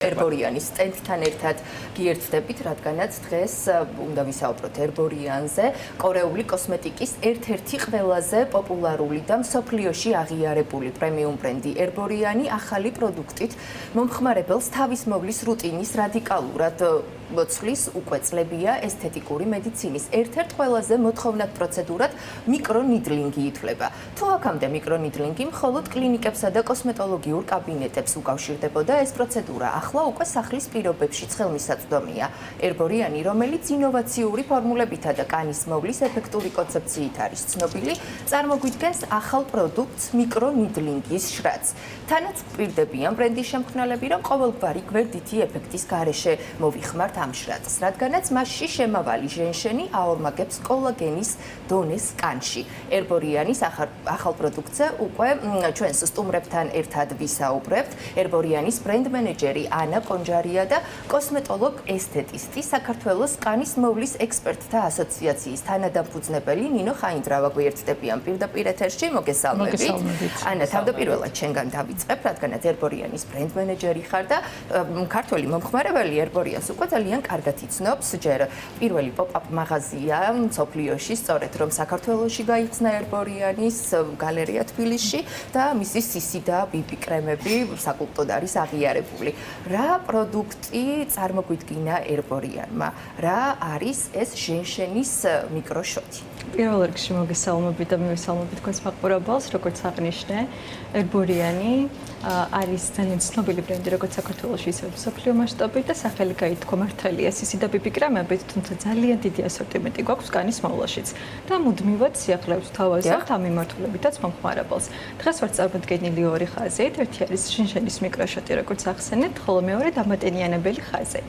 ერბორიანის სტენდთან ერთად გიერთდებით, რადგანაც დღეს უნდა ვისაუბროთ ერბორიანზე, კორეული კოსმეტიკის ერთ-ერთი ყველაზე პოპულარული და მსოფლიოში აღიარებული პრემიუმ ბრენდი ერბორიანი ახალი პროდუქტით მომხმარებელს თავის მოვლის რუტინის რადიკალურად მოცვლის უკვე წლებია ესთეტიკური მედიცინის ერთ-ერთ ყველაზე მოთხოვნად პროცედურად მიკრონიდლინგი ითვლება. თუ აქამდე მიკრონიდლინგი მხოლოდ კლინიკებსა და კოსმეტოლოგიურ კაბინეტებს უკავშირდებოდა, ეს პროცედურა ახლა უკვე სახლის პირობებშიც ხელმისაწვდომია. ერბორიანი, რომელიც ინოვაციური ფორმულებითა და კანის მოვლის ეფექტური კონცეფციით არის ცნობილი, წარმოგვიდგენს ახალ პროდუქტს მიკრონიდლინგის შრატს. თანაც გვპირდებიან ბრენდის შემქმნელები, რომ ყოველგვარი გვერდითი ეფექტის გარეშე მოვიხმართ ამ შრატს, რადგანაც მასში შემავალი ჟენშენი აორმაგებს კოლაგენის დონეს კანში. ერბორიანის ახალ პროდუქტზე უკვე ჩვენს სტუმრებთან ერთად ვისაუბრებთ. ერბორიანის ბრენდ მენეჯერი ანა კონჯარია და კოსმეტოლოგ ესთეტისტი საქართველოს კანის მოვლის ექსპერტთა ასოციაციის თანადამფუძნებელი ნინო ხაინძრავა გვერდდებიან პირდაპირ ეთერში. მოგესალმებით. ანა, თავდაპირველად შენგან დავიწყებ, რადგანაც ერბორიანის ბრენდ მენეჯერი ხარ და ქართველი მომხმარებელი ერბორიანს უკვე ძალიან კარგად იცნობს. ჯერ პირველი პოპ-აპ მაღაზია მსოფლიოში, სწორედ რომ საქართველოში გაიხსნა ერბორიანის გალერეა თბილისში და მისი სისი და ბიბი კრემები საკულტოდ არის აღიარებული. რა პროდუქტი წარმოგვიდგინა ერბორიანმა? რა არის ეს ჟენშენის მიკროშოტი? პირველ რიგში მოგესალმებით და მივესალმებით თქვენს მაყურებელს, როგორც აღნიშნე, ერბორიანი არის ძალიან ცნობილი ბრენდი როგორც საქართველოში, ისე მსოფლიო მასშტაბით და სახელი გაითქვა მართალია სისი და ბიბი კრემებით, თუმცა ძალიან დიდი ასორტიმენტი გვაქვს კანის მოვლაშიც და მუდმივად სიახლეებს ვთავაზობთ ამ მიმართულებითაც მომხმარებელს. დღეს ვართ წარმოდგენილი ორი ხაზით, ერთი არის ჟენშენის მიკროშოტი, როგორც ახსენეთ, ხოლო მეორე დამატენიანებელი ხაზი.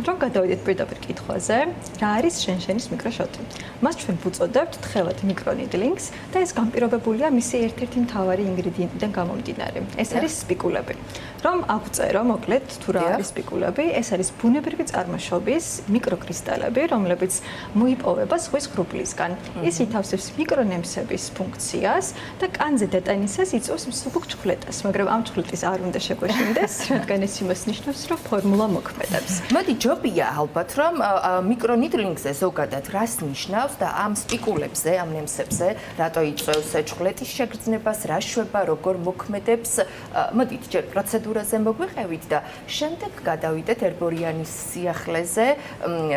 რომ გადავიდეთ პირდაპირ კითხვაზე, რა არის ჟენშენის მიკროშოტი? მას ჩვენ ვუწოდებთ თხევად მიკრონიდლინგს და ეს განპირობებულია მისი ერთ-ერთი მთავარი ინგრედიენტიდან გამომდინარე. ეს არის სპიკულები. რომ აღწერო მოკლედ თუ რა არის სპიკულები, ეს არის ბუნებრივი წარმოშობის მიკროკრისტალები, რომლებიც მოიპოვება ზღვის ღრუბლისგან. ის ითავსებს მიკრონემსების ფუნქციას და კანზე დეტანისას იწვევს მსუბუქ ჩხვლეტას, მაგრამ ამ ჩხვლეტის არ უნდა შეგვეშინდეს, რადგან ეს იმას ნიშნავს, რომ ფორმულა მოქმედებს. მოდი ჯობია ალბათ, რომ მიკრონიდლინგზე ზოგადად რას ნიშნავს და ამ სპიკულებზე, ამ ნემსებზე, რატო იწვევს ჩხვლეტის შეგრძნებას, რა შვება, როგორ მოქმედებს. მოდით ჯერ პროცედურაზე მოგვიყევით და შემდეგ გადავიდეთ ერბორიანის სიახლეზე,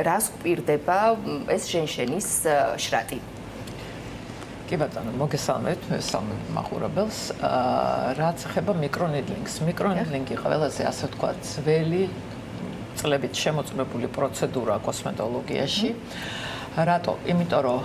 რას გვპირდება ეს ჟენშენის შრატი. კი ბატონო, მოგესალმებით, მივესალმებით მაყურებელს. რაც ეხება მიკრონიდლინგს. მიკრონიდლინგი ყველაზე ასე ვთქვათ, ძველი წლებით შემოწმებული პროცედურაა კოსმეტოლოგიაში. რატო? იმიტომ რომ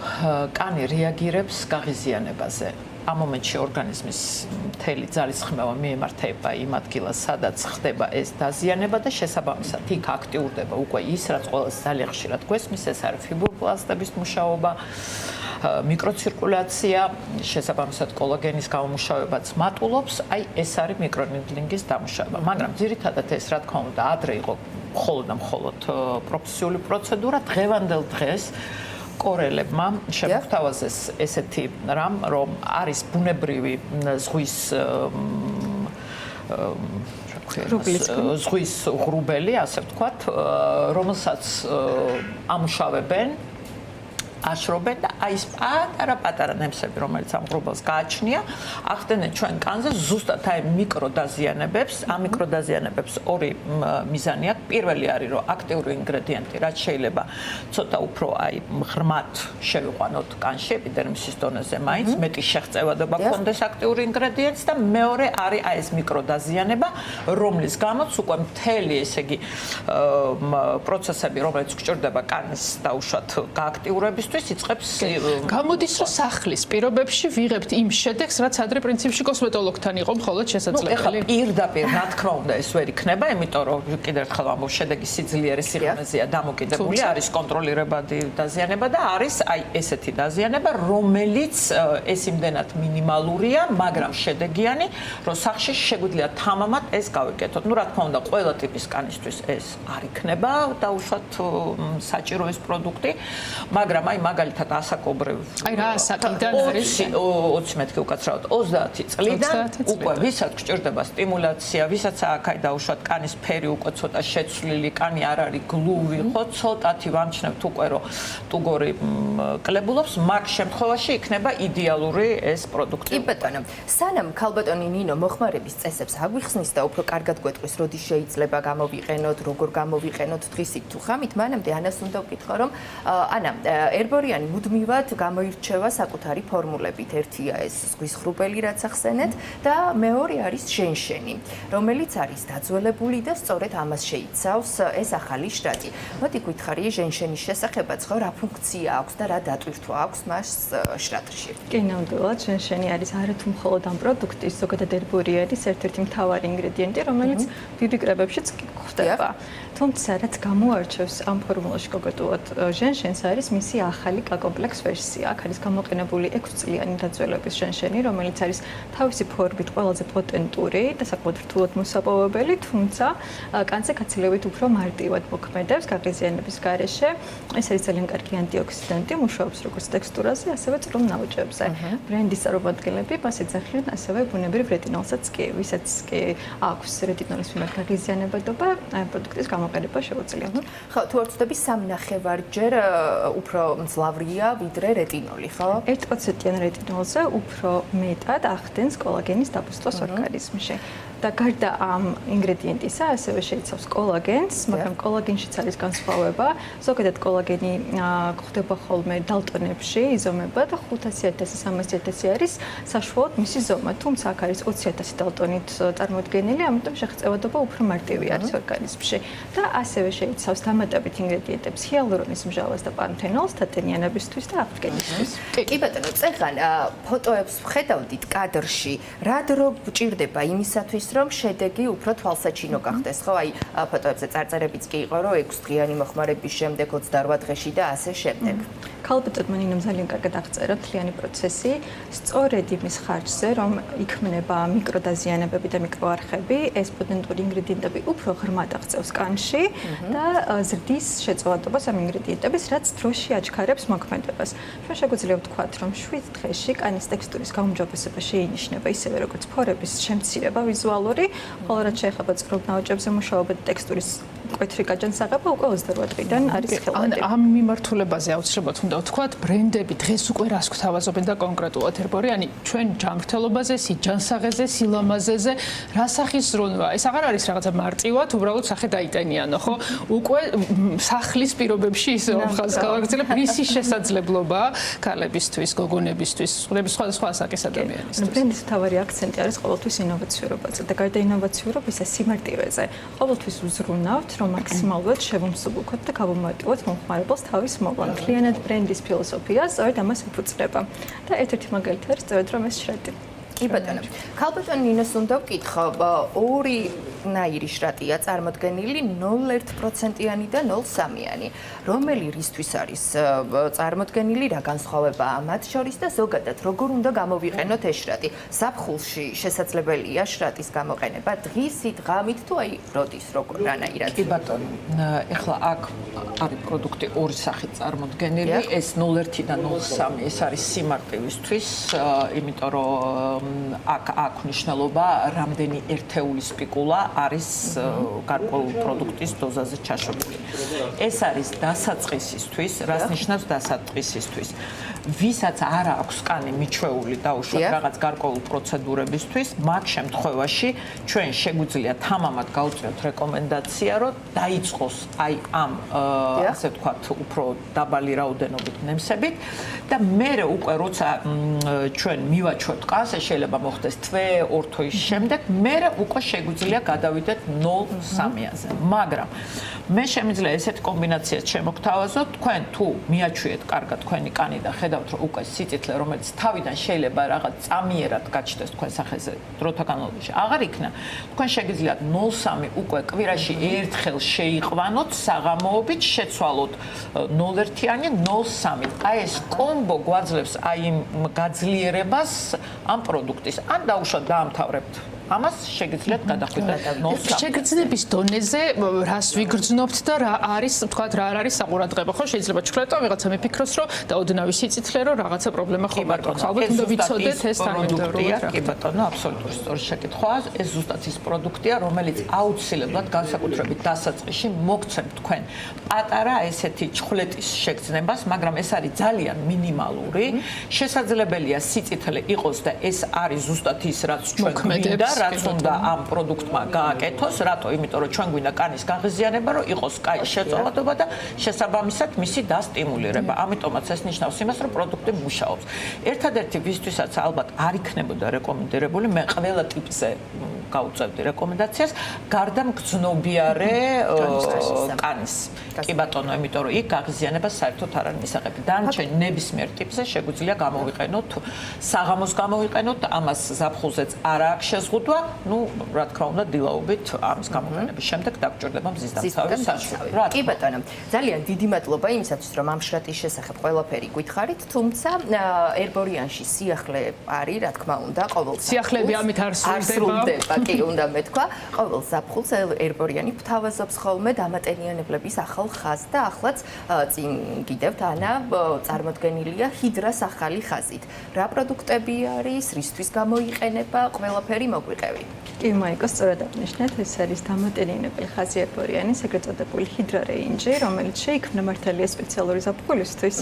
კანი რეაგირებს გაღიზიანებაზე. ამ მომენტში ორგანიზმის მთელი ძალისხმევა მიემართება იმ ადგილას, სადაც ხდება ეს დაზიანება და შესაბამისად იქ აქტიურდება უკვე ის, რაც ყველაზე ძალიან ხშირად გვესმის, ეს არის ფიბროპლასტების მუშაობა, მიკროცირკულაცია, შესაბამისად კოლაგენის გამომუშავებაც მატულობს, აი ეს არის მიკრონიდლინგის დამუშავება. მაგრამ ძირითადად ეს რა თქმა უნდა ადრე იყო მხოლოდ და მხოლოდ პროფესიული პროცედურა, დღევანდელ დღეს კორელებმა შემოგთავაზეს ესეთი რამ, რომ არის ბუნებრივი ზღვის ზღვის ღრუბელი, ასე ვთქვათ, რომელსაც ამუშავებენ, აშრობენ და აი ეს პატარა ნემსები, რომელიც ამ ღრუბელს გააჩნია, ახდენენ ჩვენ კანზე ზუსტად აი მიკროდაზიანებებს. ამ მიკროდაზიანებებს ორი მიზანი აქვს. პირველი არის, რომ აქტიური ინგრედიენტი, რაც შეიძლება ცოტა უფრო აი ღრმად შევიყვანოთ კანში, ეპიდერმისის დონეზე მაინც მეტი შეღწევადობა გქონდეს აქტიური ინგრედიენტს და მეორე არის აი ეს მიკროდაზიანება, რომლის გამოც უკვე მთელი, ესე იგი, პროცესები, რომელიც გვჭირდება კანის დაუშვათ გააქტიურებისთვის, იწყებს. გამოდის, რომ სახლის პირობებში ვიღებთ იმ შედეგს, რაც ადრე პრინციპში კოსმეტოლოგთან იყო მხოლოდ შესაძლებელი. პირდაპირ, რა თქმა უნდა, ეს ვერ იქნება, იმიტომ რომ კიდევ ერთხელ ამბობ, შედეგი სიძლიერე სიღრმეზეა დამოკიდებული, არის კონტროლირებადი დაზიანება და არის აი ესეთი დაზიანება, რომელიც ეს იმდენად მინიმალურია, მაგრამ შედეგიანი, რომ სახში შეგვიძლია თამამად ეს გავიკეთოთ. ნუ რა თქმა უნდა, ყველა ტიპის კანისთვის ეს არ იქნება დაუშვათ საჭირო ეს პროდუქტი, მაგრამ აი მაგალითად ასაკობრივ აი რა ასაკიდან არის 20 მეთქი უკაცრავად 30 წლიდან უკვე ვისაც გჭირდება სტიმულაცია, ვისაც აქ დაუშვათ კანის ფერი უკვე ცოტა შეცვლილი, კანი არ არის გლუვი, ხო, ცოტათი ვამჩნევთ უკვე რომ ტუგორი კლებულობს, მაგ შემთხვევაში იქნება იდეალური ეს პროდუქტი. კი ბატონო, სანამ ქალბატონი ნინო მოხმარების წესებს აგვიხსნის და უფრო კარგად გვეტყვის, როდის შეიძლება გამოვიყენოთ, როგორ გამოვიყენოთ დღისით თუ ხამით, მანამდე ანას უნდა ვკითხო, რომ ანა, ერბორიანი მუდმივად გამოირჩევა საკუთარი ფორმულებით. ერთია ეს ზღვის ხრუბელი, რაც ახსენეთ, და მეორე არის ჟენშენი, რომელიც არის დაძველებული და სწორედ ამას შეიცავს ეს ახალი შრატი. მოდი გვითხარი ჟენშენის შესახებაც, ხო, რა ფუნქცია აქვს და რა დატვირთვა აქვს მას შრატში. კი, ნამდვილად, ჟენშენი არის არათუ მხოლოდ ამ პროდუქტის, ზოგადად ერბორიანის ერთ-ერთი მთავარი ინგრედიენტი, რომელიც ბიბიკრებებშიც გვხვდება. თუმცა, რაც გამოარჩევს ამ ფორმულაში კონკრეტულად ჟენშენს არის მისი ახალი კაკომპლექს ვერსია. აქ არის გამოყენებული 6 წლიანი დაძველების ჟენშენი, რომელიც არის თავისი ფორმით ყველაზე პოტენტური და საკმაოდ რთულად მოსაპოვებელი, თუმცა კანზე გაცილებით უფრო მარტივად მოქმედებს გაღიზიანების გარეშე. ეს არის ძალიან კარგი ანტიოქსიდანტი, მუშაობს როგორც ტექსტურაზე, ასევე წვრილ ნაოჭებზე. ბრენდის წარმომადგენლები მას ეძახიან ასევე ბუნებრივ რეტინოლსაც კი, ვისაც კი აქვს რეტინოლის მიმართ გაღიზიანებადობა, ამ პროდუქტის გამოყენება შეუძლია. ხო, თუ არ ვცდები 3.5-ჯერ უფრო მძლავრია ვიდრე რეტინოლი, ხო? 1%-იან რეტინოლზე უფრო მეტად ახდენს კოლაგენის დაბუსტვას ორგანიზმში. და გარდა ამ ინგრედიენტისა, ასევე შეიცავს კოლაგენს, მაგრამ კოლაგენშიც არის განსხვავება. ზოგადად კოლაგენი გვხვდება ხოლმე დალტონებში, იზომება და 500.000-300.000 არის საშუალოდ მისი ზომა. თუმცა აქ არის 20.000 დალტონით წარმოდგენილი, ამიტომ შეღწევადობა უფრო მარტივი არის ორგანიზმში. და ასევე შეიცავს დამატებით ინგრედიენტებს ჰიალურონის მჟავას და პანთენოლს დატენიანებისთვის და აღდგენისთვის. კი ბატონო, წეხან ფოტოებს ვხედავდით კადრში, რა დრო გჭირდება იმისათვის, რომ შედეგი უფრო თვალსაჩინო გახდეს, ხო? აი, ფოტოებზე წარწერებიც კი იყო, რომ 6 დღიანი მოხმარების შემდეგ 28 დღეში და ასე შემდეგ. ქალბატონმა ნინომ ძალიან კარგად აღწერა მთლიანი პროცესი, სწორედ იმის ხარჯზე, რომ იქმნება მიკროდაზიანებები და მიკროარხები, ეს პოტენტური ინგრედიენტები უფრო ღრმად აღწევს კანში და ზრდის შეწოვადობას ამ ინგრედიენტების, რაც დროში აჩქარებს მოქმედებას. ჩვენ შეგვიძლია ვთქვათ, რომ 7 დღეში კანის ტექსტურის გაუმჯობესება შეინიშნება ისევე, როგორც ფორების შემცირება ვიზუალური, ხოლო რაც შეეხება წვრილ ნაოჭებზე მუშაობა და ტექსტურის მკვეთრი გაჯანსაღება უკვე 28 დღიდან არის ხელოვნური. ამ მიმართულებაზე აუცილებლად უნდა ვთქვათ, ბრენდები დღეს უკვე რას გვთავაზობენ და კონკრეტულად ერბორიანი ჩვენ ჯანმრთელობაზე, სიჯანსაღეზე, სილამაზეზე, რა სახის ზრუნვა. ეს აღარ არის რაღაცა მარტივად, უბრალოდ სახე დაიტენიანო, ხო? უკვე სახლის პირობებში ისე ხალხს გავაგრძელებ, რისი შესაძლებლობა ქალებისთვის, გოგონებისთვის, სხვადასხვა ასაკის ადამიანისთვის. ბრენდის მთავარი აქცენტი არის ყოველთვის ინოვაციურობაზე და გარდა ინოვაციურობისა სიმარტივეზე. ყოველთვის ვზრუნავთ, რომ მაქსიმალურად შევუმსუბუქოთ და გავუმარტივოთ მომხმარებელს თავის მოვლა. მთლიანად ბრენდის ფილოსოფია სწორედ ამას ეფუძნება. და ერთ-ერთი მაგალითი არის სწორედ რომ ეს შრატი. კი ბატონო. ქალბატონ ნინოს უნდა ვკითხო, ორი ნაირი შრატია წარმოდგენილი 0.1%-იანი და 0.3-იანი. რომელი რისთვის არის წარმოდგენილი, რა განსხვავებაა მათ შორის და ზოგადად როგორ უნდა გამოვიყენოთ ეს შრატი? ზაფხულში შესაძლებელია შრატის გამოყენება დღისით, ღამით თუ აი როდის, როგორ რანაირად? კი ბატონო, ეხლა აქ არის პროდუქტი ორი სახით წარმოდგენილი, ეს 0.1 და 0.3 ეს არის სიმარტივისთვის, იმიტომ რომ აქ მნიშვნელობა რამდენი ერთეული სპიკულა არის გარკვეულ პროდუქტის დოზაზე ჩაშობილი. ეს არის დასაწყისისთვის, რას ნიშნავს დასაწყისისთვის? ვისაც არ აქვს კანი მიჩვეული დაუშვათ რაღაც გარკვეულ პროცედურებისთვის, მაგ შემთხვევაში ჩვენ შეგვიძლია თამამად გავწიოთ რეკომენდაცია, რომ დაიწყოს აი ამ ასე ვთქვათ, უფრო დაბალი რაოდენობით ნემსებით და მერე უკვე როცა ჩვენ მივაჩვევთ კანს, შეიძლება მოხდეს თვე, ორ თვეის შემდეგ, მერე უკვე შეგვიძლია გადავიდეთ 0.3-აზე. მაგრამ მე შემიძლია ესეთი კომბინაციაც შემოგთავაზოთ, თქვენ თუ მიაჩვიეთ კარგად თქვენი კანი და ხედავთ, რომ უკვე სიწითლე, რომელიც თავიდან შეიძლება რაღაც წამიერად გაჩნდეს თქვენ სახეზე დროთა განმავლობაში, აღარ იქნა, თქვენ შეგიძლიათ 0.3 უკვე კვირაში ერთხელ შეიყვანოთ საღამოობით, შეცვალოთ 0.1-იანი 0.3. აი ეს კომბო გვაძლევს აი იმ გაძლიერებას ამ პროდუქტის. ან დაუშვათ დაამთავრებთ ამას შეგიძლიათ გადახვიდეთ ნოლს. შეგრძნების დონეზე რას ვიგრძნობთ და რა არის, თქვათ, რა არის საყურადღებო, ხო? შეიძლება ჩქრეტო ვიღაცა მეფიქროს, რომ და ოდნავ სიცითლე, რომ რაღაცა პრობლემა ხომ არ აქვს. ალბათ უნდა ვიცოდეთ ეს თანამედროვეა. კი ბატონო, აბსოლუტური სწორი შეკითხვაა. ეს ზუსტად ის პროდუქტია, რომელიც აუცილებლად განსაკუთრებით დასაწყისში მოგცემთ თქვენ პატარა ესეთი ჩხვლეტის შეგრძნებას, მაგრამ ეს არის ძალიან მინიმალური. შესაძლებელია სიცითლე იყოს და ეს არის ზუსტად ის, რაც ჩვენ გვინდა, რაც უნდა ამ პროდუქტმა გააკეთოს, რატო? იმიტომ რომ ჩვენ გვინდა კანის გაღიზიანება, რომ იყოს კაი შეწოვადობა და შესაბამისად მისი დასტიმულირება. ამიტომაც ეს ნიშნავს იმას, რომ პროდუქტი მუშაობს. ერთადერთი ვისთვისაც ალბათ არ იქნებოდა რეკომენდირებული, მე ყველა ტიპზე გავუწევდი რეკომენდაციას, გარდა მგრძნობიარე კანის. კი ბატონო, იმიტომ რომ იქ გაღიზიანება საერთოდ არ არის მისაღები. დანარჩენ ნებისმიერ ტიპზე შეგვიძლია გამოვიყენოთ, საღამოს გამოვიყენოთ, ამას ზაფხულზეც არ აქვს შეზღუდვა, ну, რა თქმა უნდა, დილაობით ამის გამოყენების შემდეგ დაგჭირდება მზის დამცავი საშუალება. კი ბატონო, ძალიან დიდი მადლობა იმისათვის, რომ ამ შრატის შესახებ ყველაფერი გითხარით, თუმცა ერბორიანში სიახლე არის, რა თქმა უნდა, ყოველ სიახლეები ამით არ სრულდება. კი, უნდა მეთქვა, ყოველ ზაფხულს ერბორიანი გვთავაზობს ხოლმე დამატენიანებლების ახალ ხაზს და ახლაც წინ გიდევთ ანა წარმოდგენილია ჰიდრას ახალი ხაზით. რა პროდუქტები არის, რისთვის გამოიყენება, ყველაფერი მოგვიყევი. კი, მაიკო, სწორად აღნიშნეთ, ეს არის დამატენიანებელი ხაზი ერბორიანის, ეგრეთ წოდებული ჰიდრა რეინჯი, რომელიც შეიქმნა მართალია სპეციალური ზაფხულისთვის,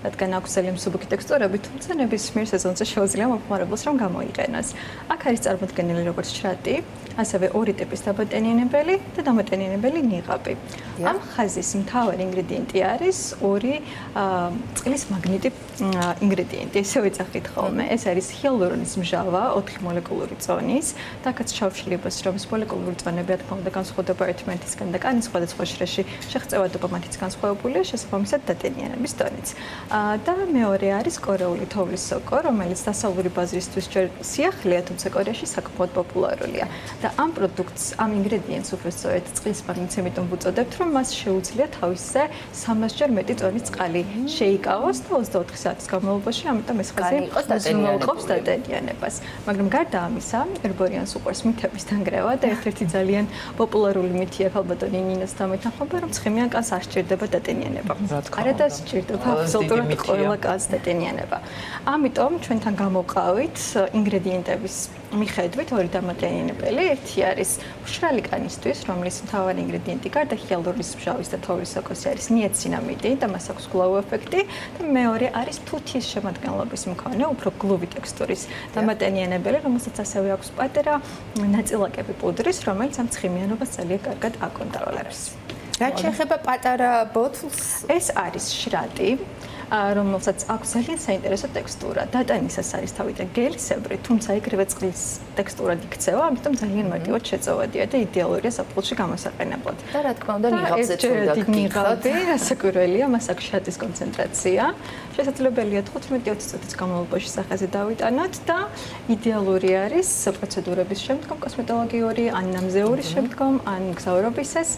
რადგან აქვს ძალიან მსუბუქი ტექსტურები, თუმცა ნებისმიერ სეზონზე შეუძლია მომხმარებელს რომ გამოიყენოს. აქ არის წარმოდგენილი როგორც შრატი, ასევე ორი ტიპის დამატენიანებელი და დამატენიანებელი ნიღაბი. ამ ხაზის მთავარი ინგრედიენტი არის ორი წყლის მაგნიტი ინგრედიენტი, ესე ვეძახით ხოლმე. ეს არის ჰიალურონის მჟავა 4 მოლეკულური წონის, თაკაც ჩავშლებას, რომ ეს მოლეკულური წონები, რა თქმა უნდა, განსხვავდება ერთმანეთისგან და კანის სხვადასხვა შრეში შეღწევადობა მათიც განსხვავებულია, შესაბამისად დატენიანების დონეც. და მეორე არის კორეული თოვლის სოკო, რომელიც დასავლური ბაზრისთვის ჯერ სიახლეა, თუმცა კორეაში საკმაოდ პოპულარულია. და ამ პროდუქტს, ამ ინგრედიენტს უფრო სწორედ წყლის მაგნიტს იმიტომ ვუწოდებთ, რომ მას შეუძლია თავისზე 300-ჯერ მეტი წონის წყალი შეიკავოს და 24 საათის განმავლობაში, ამიტომ ეს ხაზი უზრუნველყოფს დატენიანებას. მაგრამ გარდა ამისა, ერბორიანს უყვარს მითების დანგრევა და ერთ-ერთი ძალიან პოპულარული მითია ალბათ ნინას დამეთანხმება, რომ ცხიმიან კანს არ სჭირდება დატენიანება. არა და სჭირდება აბსოლუტურად ყველა კანს დატენიანება. ამიტომ ჩვენთან გამოვყავით ინგრედიენტების მიხედვით ორი დამატენიანებელი. ერთი არის მშრალი კანისთვის, რომლის მთავარი ინგრედიენტი გარდა ჰიალურონის მჟავის და თოვლის სოკოს არის ნიაცინამიდი და მას აქვს გლოუ ეფექტი და მეორე არის თუთიის შემადგენლობის მქონე, უფრო გლუვი ტექსტურის დამატენიანებელი, რომელსაც ასევე აქვს პატარა ნაწილაკები პუდრის, რომელიც ამ ცხიმიანობას ძალიან კარგად აკონტროლებს. რაც შეეხება პატარა ბოთლს, ეს არის შრატი, რომელსაც აქვს ძალიან საინტერესო ტექსტურა. დატანისას არის თავიდან გელისებრი, თუმცა ეგრევე წყლის ტექსტურად იქცევა, ამიტომ ძალიან მარტივად შეწოვადია და იდეალურია საფუძვლში გამოსაყენებლად. და რა თქმა უნდა, ნიღაბზეც უნდა გქითხოთ. რასაკვირველია, მას აქვს შრატის კონცენტრაცია. შესაძლებელია 15-20 წუთის განმავლობაში სახეზე დავიტანოთ და იდეალური არის პროცედურების შემდგომ კოსმეტოლოგიური, ან ნამზეურის შემდგომ, ან გზავრობისას.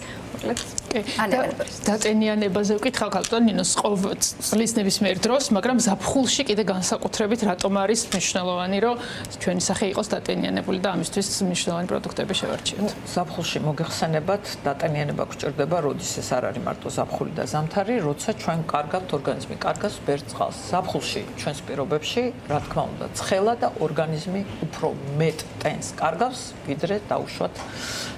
დატენიანებაზე ვკითხავ ქალბატონ ნინოს წყლის ნებისმიერ დროს, მაგრამ ზაფხულში კიდე განსაკუთრებით რატომ არის მნიშვნელოვანი, რომ ჩვენი სახე იყოს დატენიანებული და ამისთვის მნიშვნელოვანი პროდუქტები შევარჩიოთ. ზაფხულში მოგეხსენებათ, დატენიანება გვჭირდება, როდის ეს არ არის მარტო ზაფხული და ზამთარი, როცა ჩვენ კარგავთ ორგანიზმი, კარგავს ბერწ წყალს. ზაფხულში ჩვენს პირობებში, რა თქმა უნდა, ცხელა და ორგანიზმი უფრო მეტ ტენს კარგავს, ვიდრე დაუშვათ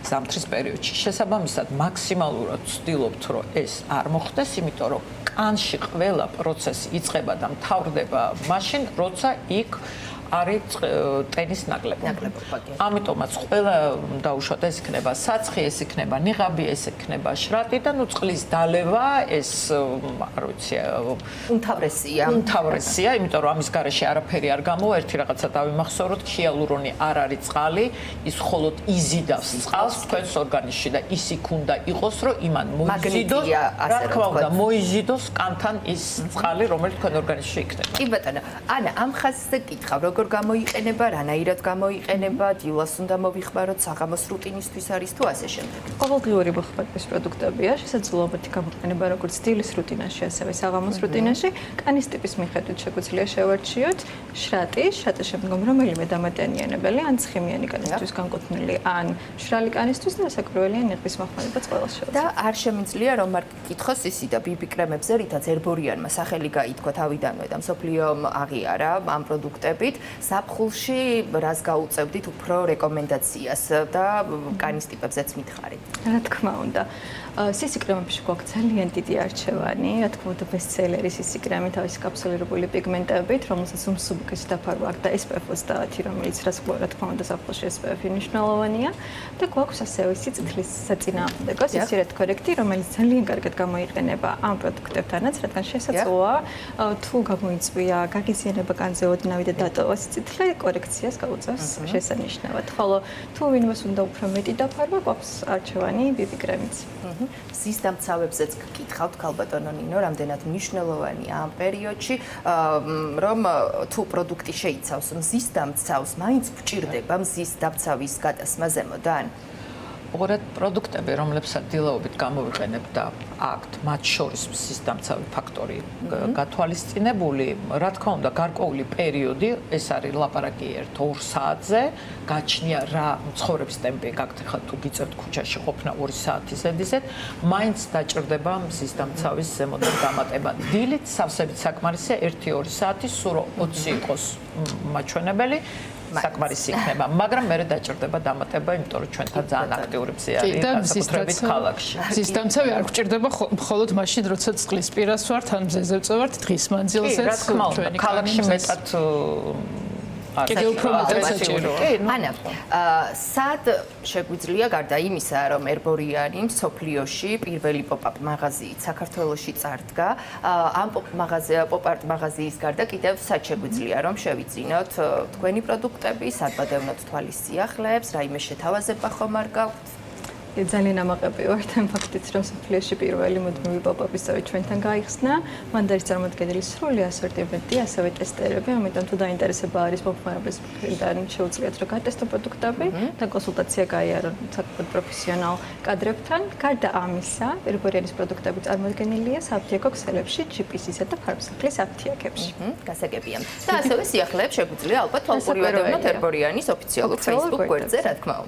ზამთრის პერიოდში. შესაბამისად, მაქსიმალურად ვცდილობთ, რომ ეს არ მოხდეს, იმიტომ რომ კანში ყველა პროცესი იწყება და მთავრდება მაშინ, როცა იქ არის ტენის ნაკლებობა. ამიტომაც ყველა დაუშვათ ეს იქნება საცხი, ეს იქნება ნიღაბი, ეს იქნება შრატი და ნუ წყლის დალევა ეს არ ვიცი უმთავრესია, იმიტომ რომ ამის გარეშე არაფერი არ გამოვა, ერთი რაღაცა დავიმახსოვროთ, ჰიალურონი არ არის წყალი, ის მხოლოდ იზიდავს წყალს თქვენს ორგანიზმში და ის იქ უნდა იყოს, რომ იმან მოიზიდოს, რა თქმა უნდა, მოიზიდოს კანთან ის წყალი, რომელიც თქვენ ორგანიზმში იქნება. კი ბატონო, ანა, ამ ხაზზე გითხრა, როგორ როგორ გამოიყენება, რანაირად გამოიყენება, დილას უნდა მოვიხმაროთ, საღამოს რუტინისთვის არის თუ ასე შემდეგ. ყოველდღიური მოხმარების პროდუქტებია, შესაძლოა გამოიყენება როგორც დილის რუტინაში, ასევე საღამოს რუტინაში. კანის ტიპის მიხედვით შეგვიძლია შევარჩიოთ შრატი შემდგომ რომელიმე დამატენიანებელი, ან ცხიმიანი კანისთვის განკუთვნილი, ან მშრალი კანისთვის და საკურველია ნიღბის მოხმარებაც ყველას შეუძლია. და არ შემიძლია რომ არ გითხოს ისი და ბიბი კრემებზე, რითაც ერბორიანმა სახელი გაითქვა თავიდანვე და მსოფლიომ აღიარა ამ პროდუქტებით, ზაფხულში რას გაუწევდით უფრო რეკომენდაციას და კანის ტიპებზეც მითხარით? რა თქმა უნდა. სისი კრემებში გვაქვს ძალიან დიდი არჩევანი, რა თქმა უნდა ბესტსელერი სისი კრემი თავისი კაფსულირებული პიგმენტებით, რომელსაც უმსუბუქესი დაფარვა აქვს და SPF 30, რომელიც რა თქმა უნდა ზაფხულში SPF მნიშვნელოვანია და გვაქვს ასევე სიწითლის საწინააღმდეგო სისირეთ კორექტი, რომელიც ძალიან კარგად გამოიყენება ამ პროდუქტებთანაც, რადგან შესაძლოა თუ გამოიწვია გაღიზიანება კანზე ოდნავი და დატოვა სიწითლე, კორექციას გაუწევს შესანიშნავად. ხოლო თუ ვინმეს უნდა უფრო მეტი დაფარვა, გვაქვს არჩევანი ბიბი კრემიც. მზის დამცავებზეც გკითხავთ ქალბატონო ნინო, რამდენად მნიშვნელოვანია ამ პერიოდში, რომ თუ პროდუქტი შეიცავს მზის დამცავს, მაინც გვჭირდება მზის დამცავის გადასმა ზემოდან? ოღონდ პროდუქტები, რომლებსაც დილაობით გამოვიყენებთ და აქვთ მათ შორის მზის დამცავი ფაქტორი გათვალისწინებული, რა თქმა უნდა, გარკვეული პერიოდი, ეს არის ლაპარაკი 1-2 საათზე, გაჩნია რა მცხოვრების ტემპი გაქვთ, ხა თუ გიწევთ ქუჩაში ყოფნა 2 საათის ზედიზედ, მაინც დაჭირდება მზის დამცავის ზემოდან დამატება. დილით სავსებით საკმარისია 1-2 საათი, სულ 20 იყოს მაჩვენებელი. საკმარისი იქნება, მაგრამ მე დაჭირდება დამატება, იმიტომ რომ ჩვენთან ძალიან აქტიური მზი არის განსაკუთრებით ქალაქში. მზის დამცავი არ გვჭირდება მხოლოდ მაშინ, როცა წყლის პირას ვართ, ან მზეზე ვწევართ დღის მანძილზეც. რა თქმა უნდა, ქალაქში მეტად კიდევ უფრო მეტად საჭიროა. ანა, სად შეგვიძლია გარდა იმისა, რომ ერბორიანი მსოფლიოში პირველი პოპ-აპ მაღაზიით საქართველოში წარდგა, ამ პოპ-აპ მაღაზიის გარდა კიდევ სად შეგვიძლია რომ შევიძინოთ თქვენი პროდუქტები, სად ვადევნოთ თვალის სიახლეებს, რაიმე შეთავაზება ხომ არ გაქვთ? ძალიან ამაყები ვართ ამ ფაქტით, რომ მსოფლიოში პირველი მუდმივი პოპ-აპი ჩვენთან გაიხსნა. მან არის წარმოდგენილი სრული ასორტიმენტი, ასევე ტესტერები, ამიტომ თუ დაინტერესება არის მომხმარებლის მხრიდან, შეუძლიათ რომ გატესტო პროდუქტები და კონსულტაცია გაიარონ საკუთარ პროფესიონალ კადრებთან. გარდა ამისა, ერბორიანის პროდუქტები წარმოდგენილია საფთიაქო ქსელებში, GPC-სა და ფარმსახლის აფთიაქებში. გასაგებია. და ასევე სიახლეებს შეგვიძლია ალბათ თვალყური ვადევნოთ ერბორიანის ოფიციალურ Facebook გვერდზე, რა თქმა უნდა.